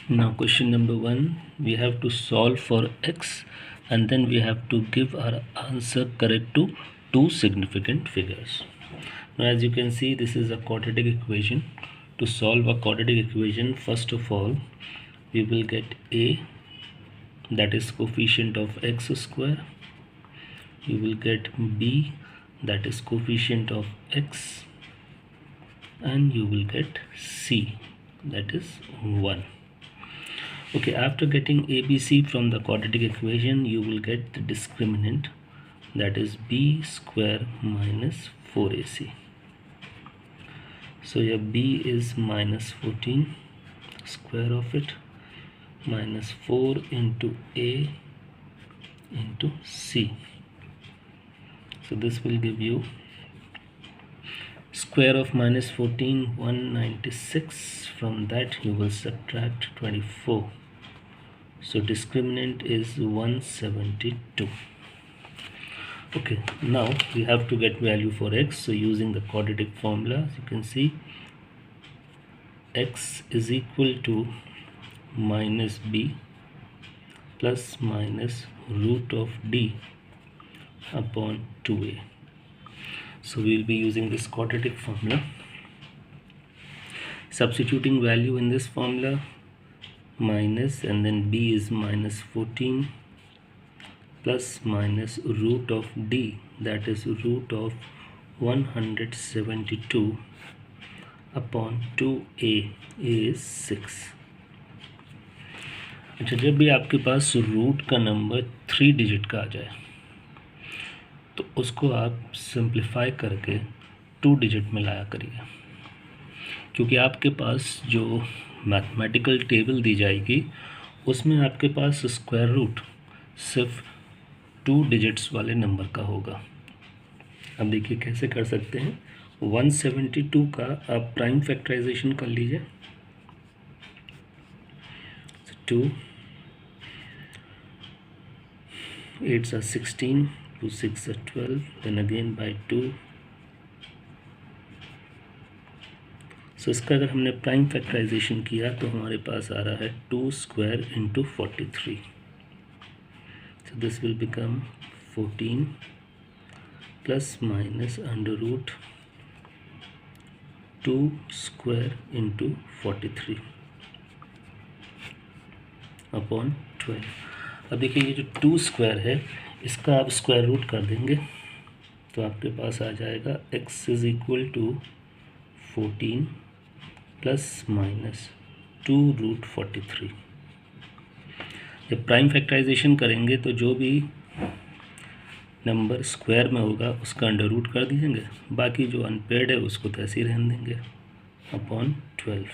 Now question number 1, we have to solve for x and then we have to give our answer correct to two significant figures. Now as you can see, this is a quadratic equation. To solve a quadratic equation, first of all we will get a, that is coefficient of x square. You will get b, that is coefficient of x, and you will get c, that is 1. Okay, after getting ABC from the quadratic equation, you will get the discriminant, that is b square minus 4ac. So your b is minus 14, square of it, minus 4 into a into c. So this will give you square of minus 14, 196. From that you will subtract 24. So discriminant is 172. Okay, now we have to get value for x. So using the quadratic formula, as you can see, x is equal to minus b plus minus root of d upon 2a. So we will be using this quadratic formula, substituting value in this formula, minus, and then b is minus 14 plus minus root of d, that is root of 172 upon 2a is 6. अच्छा, जब भी आपके पास root का number 3 digit का आ जाए तो उसको आप सिंप्लीफाई करके 2 डिजिट में लाया करिए, क्योंकि आपके पास जो मैथमेटिकल टेबल दी जाएगी उसमें आपके पास स्क्वायर रूट सिर्फ 2 डिजिट्स वाले नंबर का होगा। अब देखिए कैसे कर सकते हैं। 172 का आप प्राइम फैक्टराइजेशन कर लीजिए। 2 8s are 16, 2 6 are 12, then again by 2. सो इसका अगर हमने प्राइम फैक्टराइजेशन किया तो हमारे पास आ रहा है 2 square into 43. So this will become 14 plus minus under root 2 square into 43 upon 12. अब देखिए ये जो 2 स्क्वायर है इसका आप स्क्वायर रूट कर देंगे तो आपके पास आ जाएगा x is equal to 14 plus minus 2 root 43. जब प्राइम फैक्टराइजेशन करेंगे तो जो भी नंबर स्क्वायर में होगा उसका अंडर रूट कर दीजिएंगे, बाकी जो अनपेयर्ड है उसको तो ऐसे ही रहने देंगे अपॉन 12.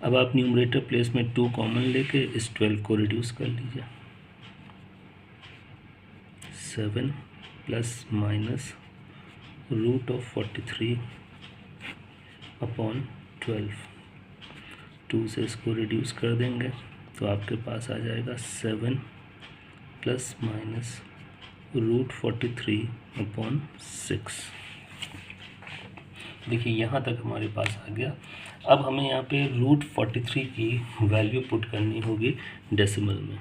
अब आप न्यूमरेटर प्लेस में 2 कॉमन लेके इस 12 को रिड्यूस कर लीजिए. 7 plus minus root of 43 upon 12. 2 से इसको रिड्यूस कर देंगे तो आपके पास आ जाएगा 7 प्लस माइनस रूट 43 अपॉन 6. देखिए यहाँ तक हमारे पास आ गया. अब हमें यहाँ पे रूट 43 की वैल्यू पुट करनी होगी डेसिमल में,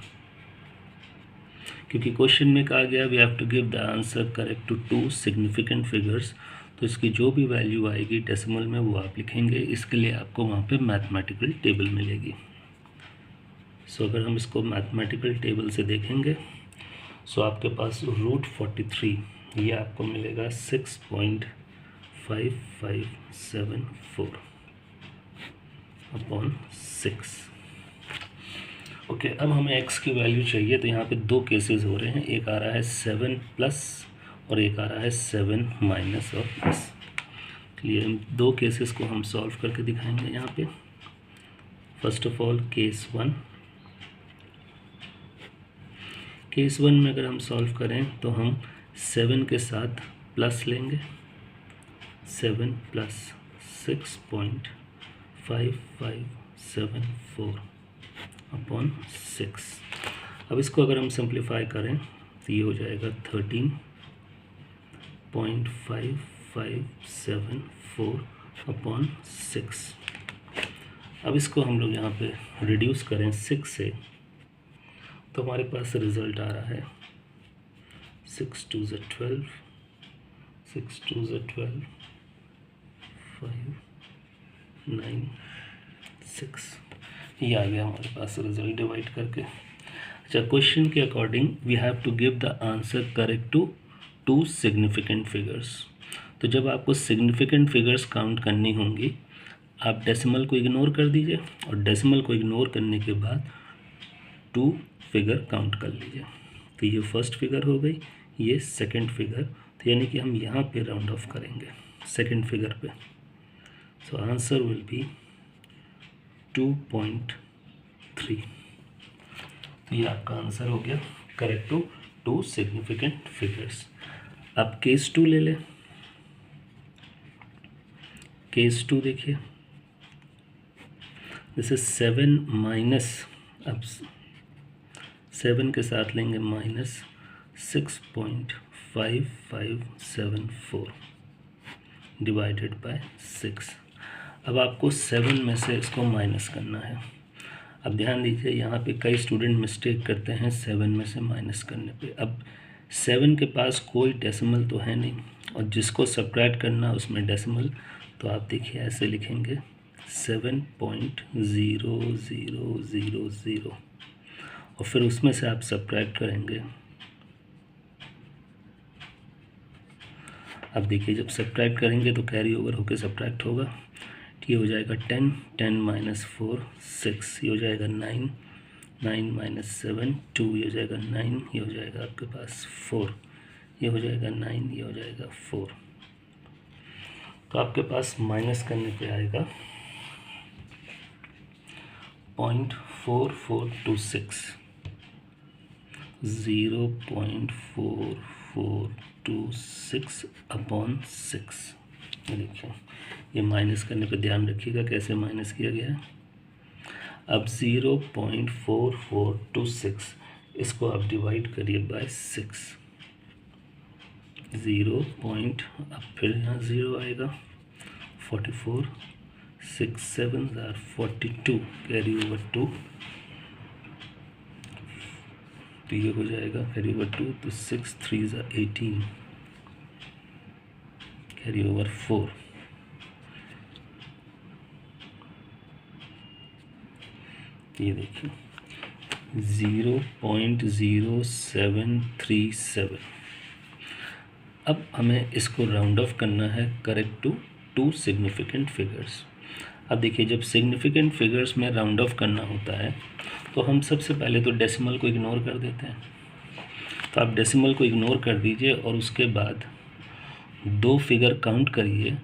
क्योंकि क्वेश्चन में कहा गया we have to give the answer correct to 2 significant figures. तो इसकी जो भी वैल्यू आएगी डेसिमल में वो आप लिखेंगे. इसके लिए आपको वहाँ पे मैथमेटिकल टेबल मिलेगी. सो अगर हम इसको मैथमेटिकल टेबल से देखेंगे सो आपके पास रूट 43 ये आपको मिलेगा 6.5574 अपॉन 6. ओके, अब हमें x की वैल्यू चाहिए. तो यहाँ पे 2 केसेस हो रहे हैं, एक आ रहा है 7 प्लस और एक आ रहा है 7 माइनस और प्लस. क्लियर. 2 केसेस को हम सॉल्व करके दिखाएंगे यहाँ पे. First of all case 1. Case 1 में अगर हम सॉल्व करें तो हम 7 के साथ प्लस लेंगे. 7 प्लस 6.5574 अपॉन 6. अब इसको अगर हम सिंप्लीफाई करें तो ये हो जाएगा 13.5574 अपॉन 6. अब इसको हम लोग यहाँ पे रिड्यूस करें 6 से, तो हमारे पास रिज़ल्ट आ रहा है 6 2 ज़ 12, 6 2 ज़ 12, 5 9 6, ये आ गया हमारे पास रिजल्ट डिवाइड करके। अच्छा, क्वेश्चन के according we have to give the answer correct to 2 significant figures. तो जब आपको सिग्निफिकेंट फिगर्स काउंट करनी होंगी, आप डेसिमल को इग्नोर कर दीजिए और डेसिमल को इग्नोर करने के बाद 2 फिगर काउंट कर लीजिए। तो ये फर्स्ट फिगर हो गई, ये सेकंड फिगर, तो यानी कि हम यहाँ पे राउंड ऑफ करेंगे सेकंड फिगर पे। So answer will B 2.3। तो ये आपका आंसर हो गया करेक्ट टू 2 सिग्निफिकेंट फिगर्स। अब केस 2 ले लें। केस 2 देखिए, जैसे 7 माइनस, अब 7 के साथ लेंगे माइनस 6.5574 डिवाइडेड बाय 6। अब आपको 7 में से इसको माइनस करना है। अब ध्यान दीजिए, यहाँ पे कई स्टूडेंट मिस्टेक करते हैं 7 में से माइनस करने पे। अब 7 के पास कोई डेसिमल तो है नहीं, और जिसको सब्ट्रैक्ट करना उसमें डेसिमल, तो आप देखिए ऐसे लिखेंगे 7.0000, और फिर उसमें से आप सब्ट्रैक्ट करेंगे। अब देखिए, जब सब्ट्रैक्ट करेंगे तो कैरी ओवर होकर सब्ट्रैक्ट होगा। ये हो जाएगा 10, 10 माइनस 4 6, ये हो जाएगा 9, 9 माइनस 7 2, ये हो जाएगा 9, ये हो जाएगा आपके पास 4, ये हो जाएगा 9, ये हो जाएगा 4। तो आपके पास माइनस करने पे आएगा 0.4426, 0.4426 अपॉन 6। ये देखिए, ये माइनस करने पे ध्यान रखिएगा कैसे माइनस किया गया है। अब 0.4426 इसको आप डिवाइड करिए बाय 6, 0. अब फिर यहाँ 0 आएगा, 44, 6 7 are 42, कैरी ओवर 2, तो ये हो जाएगा कैरी ओवर 2, तो 6 3 are 18, कैरी ओवर 4। ये देखिए 0.0737। अब हमें इसको राउंड ऑफ करना है करेक्ट टू 2 सिग्निफिकेंट फिगर्स। अब देखिए, जब सिग्निफिकेंट फिगर्स में राउंड ऑफ करना होता है तो हम सबसे पहले तो डेसिमल को इग्नोर कर देते हैं। तो आप डेसिमल को इग्नोर कर दीजिए और उसके बाद 2 फिगर काउंट करिए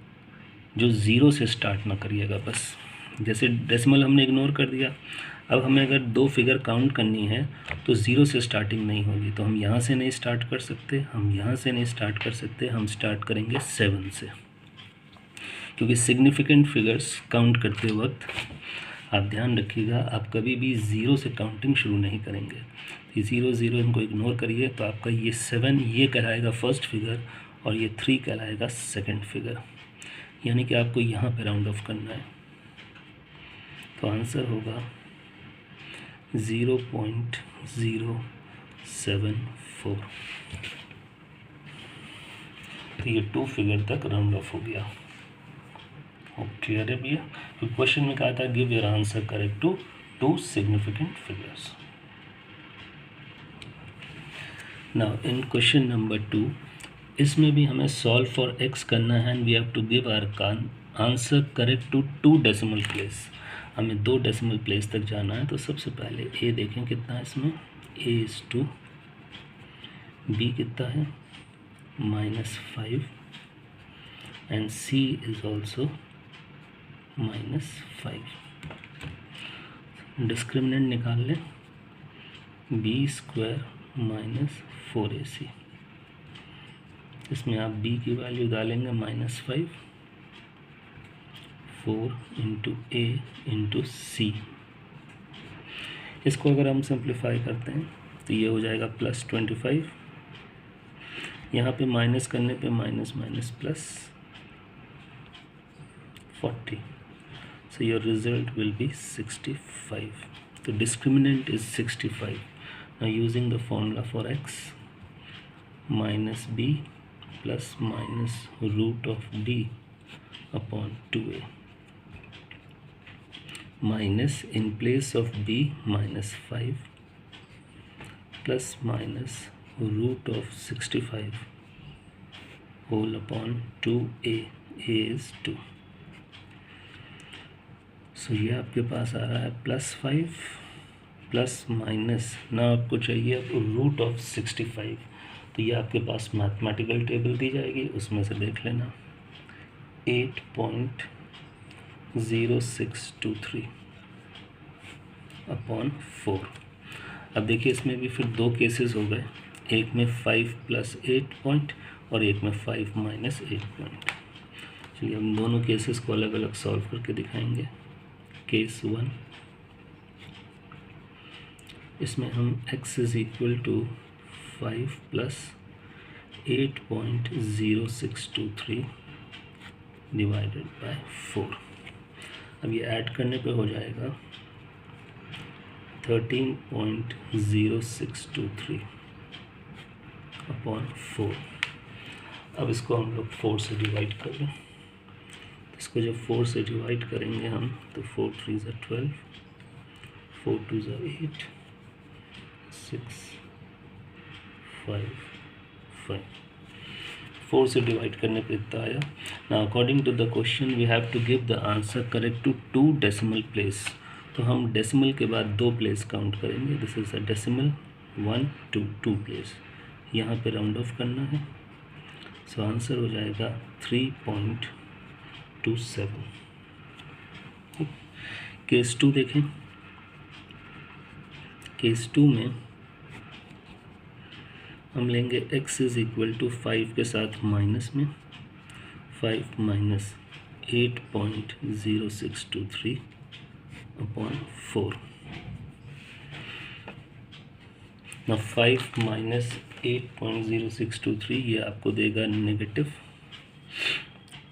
जो 0 से स्टार्ट ना करिएगा बस। जैसे डेसिमल हमने इग्नोर कर दिया, अब हमें अगर 2 फिगर काउंट करनी है तो 0 से स्टार्टिंग नहीं होगी, तो हम यहाँ से नहीं स्टार्ट कर सकते, हम यहाँ से नहीं स्टार्ट कर सकते, हम स्टार्ट करेंगे 7 से। क्योंकि सिग्निफिकेंट फिगर्स काउंट करते वक्त आप ध्यान रखिएगा, आप कभी भी 0 से काउंटिंग शुरू नहीं करेंगे। ये 0 0 इनको इग्नोर करिए, तो आपका ये 7 ये कहलाएगा फर्स्ट फिगर और ये 3 कहलाएगा सेकंड फिगर, यानी कि आपको यहाँ पे राउंड ऑफ करना है। तो आंसर होगा 0.074। तो ये 2 फिगर तक राउंड ऑफ हो गया। क्लियर है भैया? तो क्वेश्चन में कहा था give your answer correct to 2 significant figures. Now in question number 2, इसमें भी हमें सॉल्व फॉर x करना है and we have to give our answer correct to 2 decimal place. हमें 2 डेसिमल प्लेस तक जाना है। तो सबसे पहले a देखें कितना है इसमें, a is 2, b कितना है -5 and c is also -5। Discriminant निकाल लें, b² - 4ac। इसमें आप b की वैल्यू डालेंगे -5, 4 × a × c। इसको अगर हम सिंप्लीफाई करते हैं तो ये हो जाएगा +25, यहाँ पे माइनस करने पे minus minus +40, So your result will be 65. The discriminant is 65. Now using the formula for x, minus b plus minus root of d upon 2a, minus, in place of b, minus 5 plus minus root of 65 whole upon 2a, a is 2. सो ये आपके पास आ रहा है +5 plus minus, ना आपको चाहिए अब root of 65, तो ये आपके पास मैथमेटिकल टेबल दी जाएगी, उसमें से देख लेना 8.0623 अपॉन 4। अब देखिए इसमें भी फिर दो केसेस हो गए, एक में 5 + 8 पॉइंट और एक में 5 - 8 पॉइंट। चलिए हम दोनों केसेस को अलग अलग सॉल्व करके दिखाएंगे। केस 1, इसमें हम x = 5 + 8.0623 डिवाइडेड बाय 4। अब ये ऐड करने पे हो जाएगा 13.0623 अपॉन 4। अब इसको हम लोग 4 से डिवाइड कर लें। इसको जब 4 से डिवाइड करेंगे हम तो 4 × 3 = 12, 4 × 2 = 8, 6, 5, 5। 4 से डिवाइड करने पे इतना आया। Now according to the question we have to give the answer correct to 2 decimal place. तो हम डेसिमल के बाद 2 प्लेस काउंट करेंगे। This is a decimal 1 2 2 place, यहाँ पे राउंड ऑफ करना है। सो आंसर हो जाएगा 3.27। केस 2 देखें। केस 2 में हम लेंगे x = 5 के साथ माइनस में 5 - 8.0623 अपॉन 4। ना 5 - 8.0623 ये आपको देगा नेगेटिव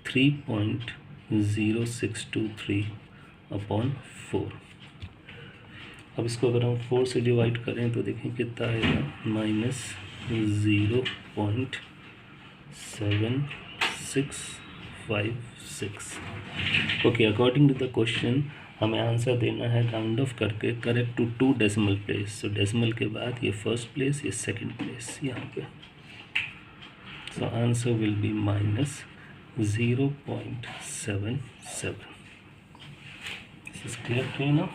3.0623 अपॉन 4। अब इसको अगर हम 4 से डिवाइड करें तो देखें कितना आएगा, -0.7656। Okay, according to the question हमें आंसर देना है राउंड ऑफ करके correct to 2 decimal place. So decimal के बाद ये फर्स्ट प्लेस, ये सेकंड प्लेस यहाँ पे। So answer will be -0.77। This is clear to you now.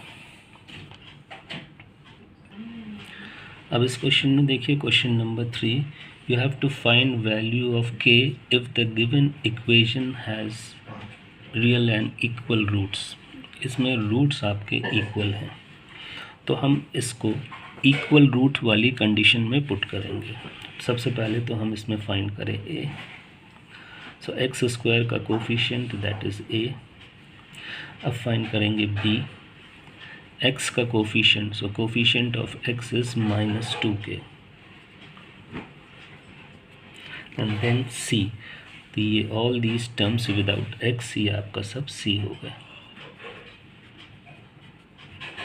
अब इस क्वेश्चन में देखिए, question number 3, you have to find value of k if the given equation has real and equal roots. इसमें roots आपके equal हैं, तो हम इसको इक्वल रूट वाली कंडीशन में पुट करेंगे। सबसे पहले तो हम इसमें फाइंड करें a। सो x² का कोफिशिएंट दैट इज़ a। अब फाइंड करेंगे b, x का coefficient, so coefficient of x is -2k, and then c। तो ये all these terms without x, ये आपका सब c हो गए।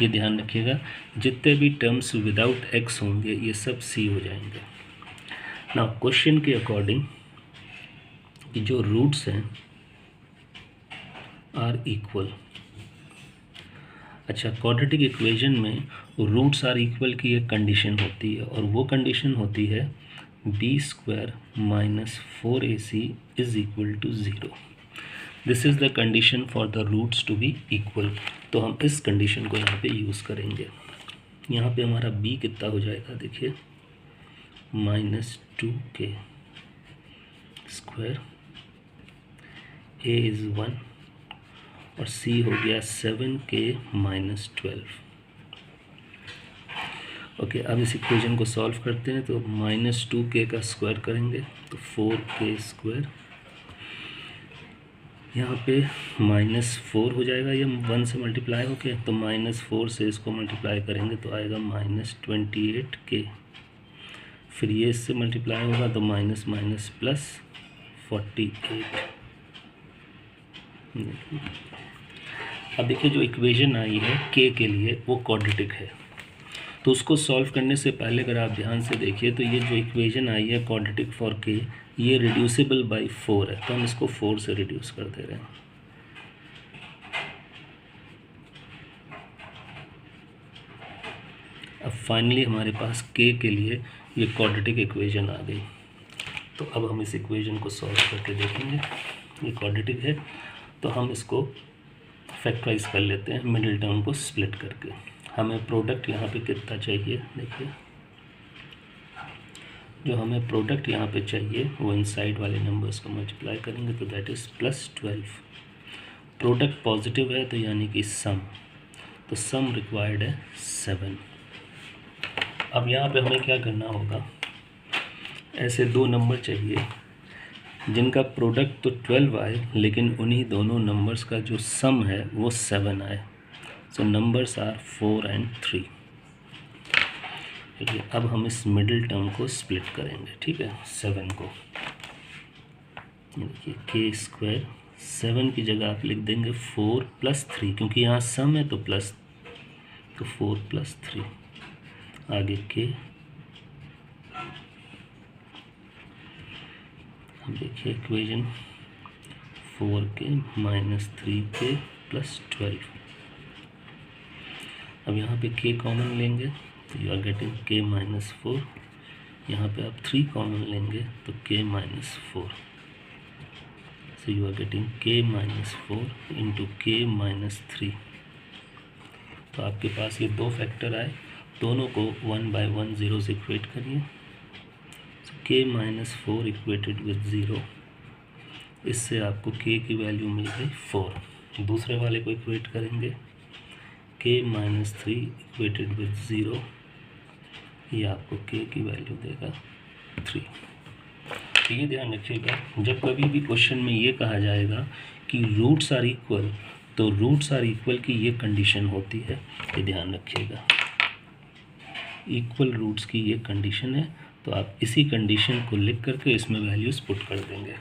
ये ध्यान रखिएगा, जितने भी टर्म्स विदाउट x होंगे ये सब c हो जाएंगे। नाउ क्वेश्चन के अकॉर्डिंग कि जो रूट्स हैं आर इक्वल। अच्छा, क्वाड्रेटिक इक्वेशन में रूट्स आर इक्वल की एक कंडीशन होती है, और वो कंडीशन होती है b² - 4ac = 0। This is the condition for the roots to be equal. तो हम इस कंडीशन को यहाँ पे यूज़ करेंगे। यहाँ पे हमारा b कितना हो जाएगा, देखिए -2k², a इज़ 1 और c हो गया 7k - 12। ओके, अब इस इक्वेशन को सॉल्व करते हैं। तो -2k का स्क्वायर करेंगे तो 4k², यहाँ पे -4 हो जाएगा, ये 1 से मल्टीप्लाई होके, तो -4 से इसको मल्टीप्लाई करेंगे तो आएगा -28k। फिर ये इससे मल्टीप्लाई होगा तो माइनस +48। अब देखिए जो इक्वेशन आई है के के लिए वो क्वाड्रेटिक है, तो उसको सॉल्व करने से पहले अगर आप ध्यान से देखिए तो ये जो इक्वेशन आई है क्वाड्रेटिक फॉर के, ये रिड्यूसिबल बाय 4 है, तो हम इसको 4 से रिड्यूस कर दे रहे हैं। अब फाइनली हमारे पास के लिए ये क्वाड्रेटिक इक्वेशन आ गई। तो अब हम इस इक्वेशन को सॉल्व करके देखेंगे। ये क्वाड्रेटिक है तो हम इसको फैक्टराइज कर लेते हैं मिडिल टर्म को स्प्लिट करके। हमें प्रोडक्ट यहाँ पे कितना चाहिए, देखिए जो हमें प्रोडक्ट यहाँ पे चाहिए वो इनसाइड वाले नंबर्स को मल्टीप्लाई करेंगे तो दैट इज़ +12। प्रोडक्ट पॉजिटिव है तो यानी कि सम, तो सम रिक्वायर्ड है 7। अब यहाँ पे हमें क्या करना होगा, ऐसे दो नंबर चाहिए जिनका प्रोडक्ट तो 12 आए लेकिन उन्हीं दोनों नंबर्स का जो सम है वो 7 आए। सो नंबर्स आर 4 and 3। ठीक है, अब हम इस मिडिल टर्म को स्प्लिट करेंगे। ठीक है, 7 को देखिए k², 7 की जगह आप लिख देंगे 4 + 3, क्योंकि यहाँ सम है तो प्लस, तो 4 + 3 आगे के। अब देखिए इक्वेशन 4k - 3k + 12। अब यहाँ पे k कॉमन लेंगे तो यू आर गेटिंग k - 4। यहाँ पे आप 3 कॉमन लेंगे तो k - 4। So you are getting k - 4 × k - 3। तो आपके पास ये दो फैक्टर आए, दोनों को 1/1 0 से इक्वेट करिए। सो k - 4 इक्वेटेड विद 0, इससे आपको k की वैल्यू मिल गई 4। दूसरे वाले को इक्वेट करेंगे, k - 3 इक्वेटेड विद 0, ये आपको k की वैल्यू देगा 3। तो ये ध्यान रखिएगा, जब कभी भी क्वेश्चन में ये कहा जाएगा कि रूट्स आर इक्वल, तो रूट्स आर इक्वल की ये कंडीशन होती है, ये ध्यान रखिएगा। इक्वल रूट्स की ये कंडीशन है, तो आप इसी कंडीशन को लिख करके इसमें वैल्यूज़ पुट कर देंगे।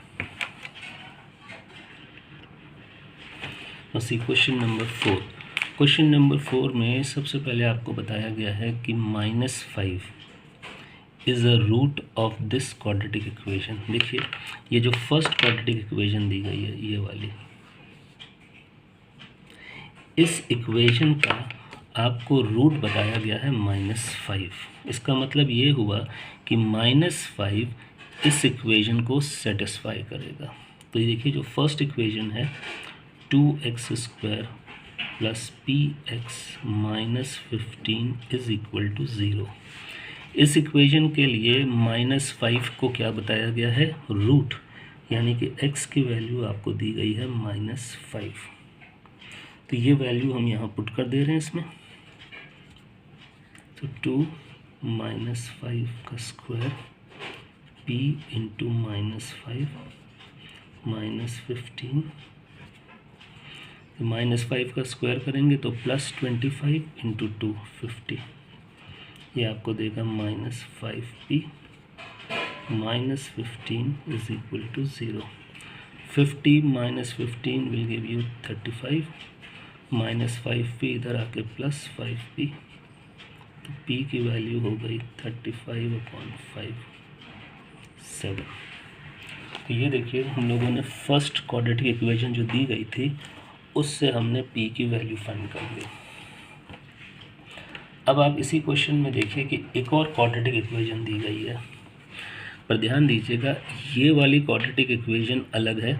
बस क्वेश्चन नंबर 4। क्वेश्चन नंबर 4 में सबसे पहले आपको बताया गया है कि -5 is a root of this quadratic equation. देखिए ये जो फर्स्ट क्वाड्रेटिक इक्वेशन दी गई है ये वाली, इस इक्वेशन का आपको रूट बताया गया है -5। इसका मतलब ये हुआ कि -5 इस इक्वेशन को सेटिस्फाई करेगा। तो ये देखिए जो फर्स्ट इक्वेशन है 2x² + px - 15 = 0। इस इक्वेशन के लिए -5 को क्या बताया गया है, रूट, यानी कि x की वैल्यू आपको दी गई है -5। तो ये वैल्यू हम यहाँ पुट कर दे रहे हैं इसमें। तो 2 - 5 का स्क्वायर p × -5 -15, -5 का स्क्वायर करेंगे तो +25 × 2 50, ये आपको देगा -5p -15 = 0। 50 - 15 will give you 35, -5p इधर आके +5p, तो p की वैल्यू हो गई 35/5 7। तो ये देखिए हम लोगों ने फर्स्ट क्वाड्रेटिक इक्वेशन जो दी गई थी उससे हमने p की वैल्यू फाइंड कर ली। अब आप इसी क्वेश्चन में देखिए कि एक और क्वाड्रेटिक इक्वेशन दी गई है, पर ध्यान दीजिएगा ये वाली क्वाड्रेटिक इक्वेशन अलग है।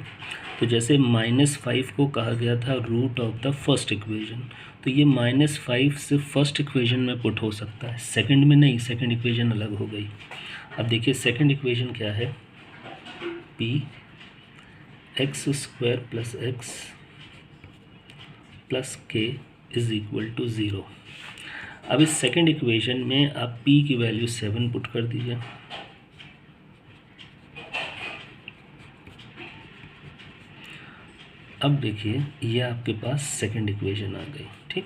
तो जैसे -5 को कहा गया था root of the first equation, तो ये -5 सिर्फ फर्स्ट इक्वेशन में पुट हो सकता है, सेकंड में नहीं, सेकंड इक्वेशन अलग हो गई। अब देखिए सेकंड इक्वेशन क्या है, p x² + x + k = 0। अब इस सेकंड इक्वेशन में आप p की वैल्यू 7 पुट कर दीजिए। अब देखिए ये आपके पास सेकंड इक्वेशन आ गई। ठीक,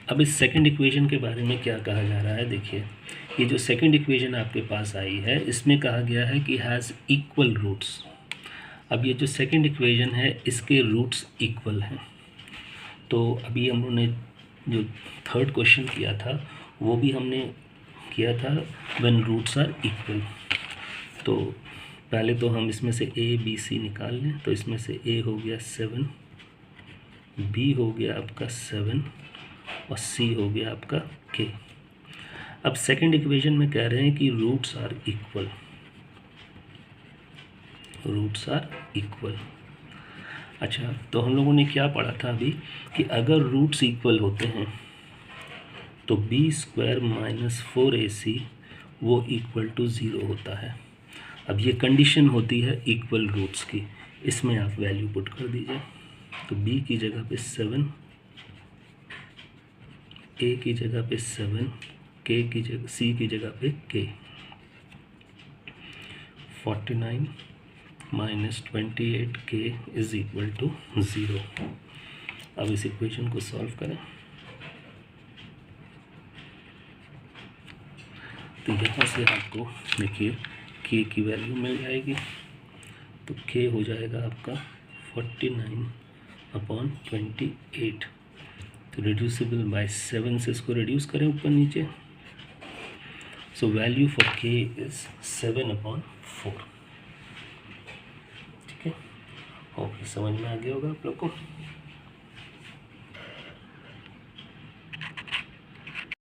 अब इस सेकंड इक्वेशन के बारे में क्या कहा जा रहा है, देखिए ये जो सेकंड इक्वेशन आपके पास आई है इसमें कहा गया है कि हैज़ इक्वल रूट्स। अब ये जो सेकंड इक्वेशन है इसके रूट्स इक्वल हैं, तो अभी हम लोगों ने जो थर्ड क्वेश्चन किया था वो भी हमने किया था व्हेन रूट्स आर इक्वल। तो पहले तो हम इसमें से ए बी सी निकाल लें, तो इसमें से ए हो गया 7, बी हो गया आपका 7 और सी हो गया आपका के। अब सेकंड इक्वेशन में कह रहे हैं कि roots are equal, roots are equal. अच्छा, तो हम लोगों ने क्या पढ़ा था अभी कि अगर रूट्स इक्वल होते हैं तो b² - 4ac वो इक्वल टू 0 होता है। अब ये कंडीशन होती है इक्वल रूट्स की, इसमें आप वैल्यू पुट कर दीजिए। तो b की जगह पे 7, a की जगह पे 7, k की जगह c की जगह पे k। 49 - 28k is equal to 0। अब इस इक्वेशन को सॉल्व करें तो यहाँ से आपको देखिए k की वैल्यू मिल जाएगी। तो k हो जाएगा आपका 49/28। तो रिड्यूसिबल बाय 7 से इसको रिड्यूस करें ऊपर नीचे। So value for k is 7/4। ठीक है, ओके, समझ में आ गया होगा आप लोग को।